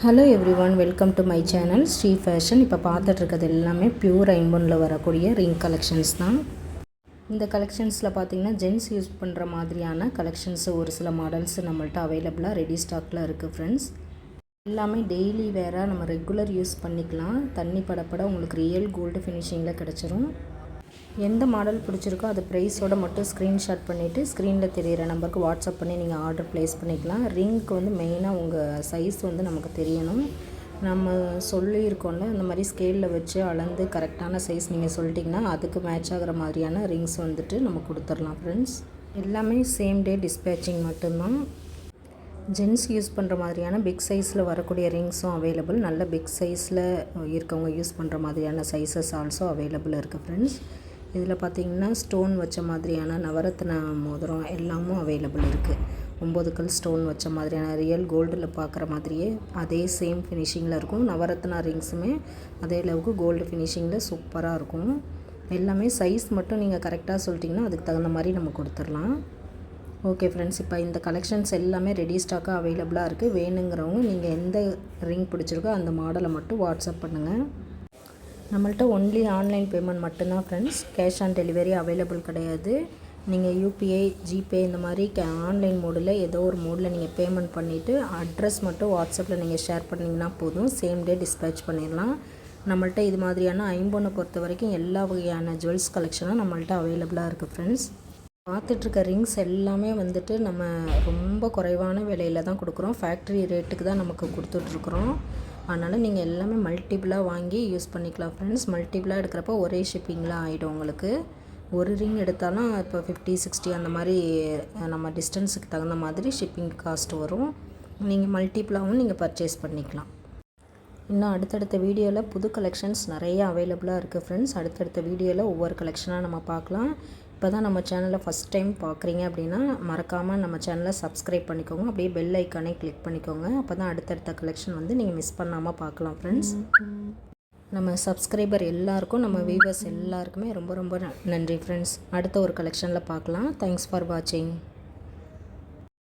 Hello everyone, welcome to my channel Shri fashion. இப்போ பார்த்துட்ருக்கிறது எல்லாமே பியூர் ஐம்பொனில் வரக்கூடிய ரிங் கலெக்ஷன்ஸ் தான். இந்த கலெக்ஷன்ஸில் பார்த்திங்கன்னா ஜென்ஸ் யூஸ் பண்ணுற மாதிரியான கலெக்ஷன்ஸு ஒரு சில மாடல்ஸ் நம்மள்ட்ட அவைலபிளாக ரெடி ஸ்டாக்கில் இருக்குது ஃப்ரெண்ட்ஸ். எல்லாமே டெய்லி வேராக நம்ம ரெகுலர் யூஸ் பண்ணிக்கலாம். தண்ணி படப்பட உங்களுக்கு ரியல் கோல்டு ஃபினிஷிங்கில் கிடச்சிரும். எந்த மாடல் பிடிச்சிருக்கோ அது ப்ரைஸோட மட்டும் ஸ்க்ரீன்ஷாட் பண்ணிவிட்டு ஸ்க்ரீனில் தெரிகிற நம்பருக்கு வாட்ஸ்அப் பண்ணி நீங்கள் ஆர்டர் ப்ளேஸ் பண்ணிக்கலாம். ரிங்க்கு வந்து மெயினாக உங்கள் சைஸ் வந்து நமக்கு தெரியணும். நம்ம சொல்லியிருக்கோம்ல, இந்த மாதிரி ஸ்கேலில் வச்சு அளந்து கரெக்டான சைஸ் நீங்கள் சொல்லிட்டிங்கன்னா அதுக்கு மேட்ச் ஆகிற மாதிரியான ரிங்ஸ் வந்துட்டு நம்ம கொடுத்துடலாம் ஃப்ரெண்ட்ஸ். எல்லாமே சேம் டே டிஸ்பேச்சிங் மட்டும்தான். ஜென்ஸ் யூஸ் பண்ணுற மாதிரியான பிக் சைஸில் வரக்கூடிய ரிங்ஸும் அவைலபிள். நல்ல பிக் சைஸில் இருக்கவங்க யூஸ் பண்ணுற மாதிரியான சைஸஸ் ஆல்சோ அவைலபிள் இருக்குது ஃப்ரெண்ட்ஸ். இதில் பார்த்திங்கன்னா ஸ்டோன் வச்ச மாதிரியான நவரத்ன மோதிரம் எல்லாமும் அவைலபிள் இருக்குது. 9 கல் ஸ்டோன் வச்ச மாதிரியான ரியல் கோல்டில் பார்க்குற மாதிரியே அதே சேம் ஃபினிஷிங்கில் இருக்கும். நவரத்னா ரிங்ஸுமே அதே அளவுக்கு கோல்டு ஃபினிஷிங்கில் சூப்பராக இருக்கும். எல்லாமே சைஸ் மட்டும் நீங்கள் கரெக்டாக சொல்லிட்டிங்கன்னா அதுக்கு தகுந்த மாதிரி நம்ம கொடுத்துடலாம். ஓகே ஃப்ரெண்ட்ஸ், இப்போ இந்த கலெக்ஷன்ஸ் எல்லாமே ரெடி ஸ்டாக்காக அவைலபிளாக இருக்குது. வேணுங்கிறவங்க நீங்கள் எந்த ரிங் பிடிச்சிருக்கோ அந்த மாடலை மட்டும் வாட்ஸ்அப் பண்ணுங்கள். நம்மள்ட்ட ஒன்லி ஆன்லைன் பேமெண்ட் மட்டும்தான் friends. Cash on delivery available கிடையாது. நீங்கள் யூபிஐ, ஜிபே இந்த மாதிரி ஆன்லைன் மோடில் ஏதோ ஒரு மோடில் நீங்கள் பேமெண்ட் பண்ணிவிட்டு அட்ரஸ் மட்டும் வாட்ஸ்அப்பில் நீங்கள் ஷேர் பண்ணிங்கன்னா போதும். சேம் டே டிஸ்பேச் பண்ணிடலாம். நம்மள்ட்ட இது மாதிரியான ஐம்பொன்னை பொறுத்த வரைக்கும் எல்லா வகையான ஜுவல்ஸ் கலெக்ஷனும் நம்மள்ட்ட அவைலபிளாக இருக்குது ஃப்ரெண்ட்ஸ். பார்த்துட்ருக்க ரிங்ஸ் எல்லாமே வந்துட்டு நம்ம ரொம்ப குறைவான விலையில் தான் கொடுக்குறோம். ஃபேக்ட்ரி ரேட்டுக்கு தான் நமக்கு கொடுத்துட்ருக்குறோம். அதனால் நீங்கள் எல்லாமே மல்டிபிளாக வாங்கி யூஸ் பண்ணிக்கலாம் ஃப்ரெண்ட்ஸ். மல்டிபிளாக எடுக்கிறப்ப ஒரே ஷிப்பிங்கில் ஆகிடும் உங்களுக்கு. ஒரு ரிங் எடுத்தாலும் இப்போ 50-60 அந்த மாதிரி நம்ம டிஸ்டன்ஸுக்கு தகுந்த மாதிரி ஷிப்பிங் காஸ்ட் வரும். நீங்கள் மல்டிபிளாகவும் நீங்கள் பர்ச்சேஸ் பண்ணிக்கலாம். இன்னும் அடுத்தடுத்த வீடியோவில் புது கலெக்ஷன்ஸ் நிறைய அவைலபிளாக இருக்குது ஃப்ரெண்ட்ஸ். அடுத்தடுத்த வீடியோவில் ஒவ்வொரு கலெக்ஷனாக நம்ம பார்க்கலாம். இப்போ தான் நம்ம சேனலை ஃபஸ்ட் டைம் பார்க்குறீங்க அப்படின்னா மறக்காமல் நம்ம சேனலை சப்ஸ்கிரைப் பண்ணிக்கோங்க. அப்படியே பெல் ஐக்கானே கிளிக் பண்ணிக்கோங்க. அப்போ தான் அடுத்தடுத்த கலெக்ஷன் வந்து நீங்கள் மிஸ் பண்ணாமல் பார்க்கலாம் ஃப்ரெண்ட்ஸ். நம்ம சப்ஸ்கிரைபர் எல்லாருக்கும், நம்ம வியூவர்ஸ் எல்லாருக்குமே ரொம்ப ரொம்ப நன்றி ஃப்ரெண்ட்ஸ். அடுத்த ஒரு கலெக்ஷனில் பார்க்கலாம். தேங்க்ஸ் ஃபார் வாட்சிங்.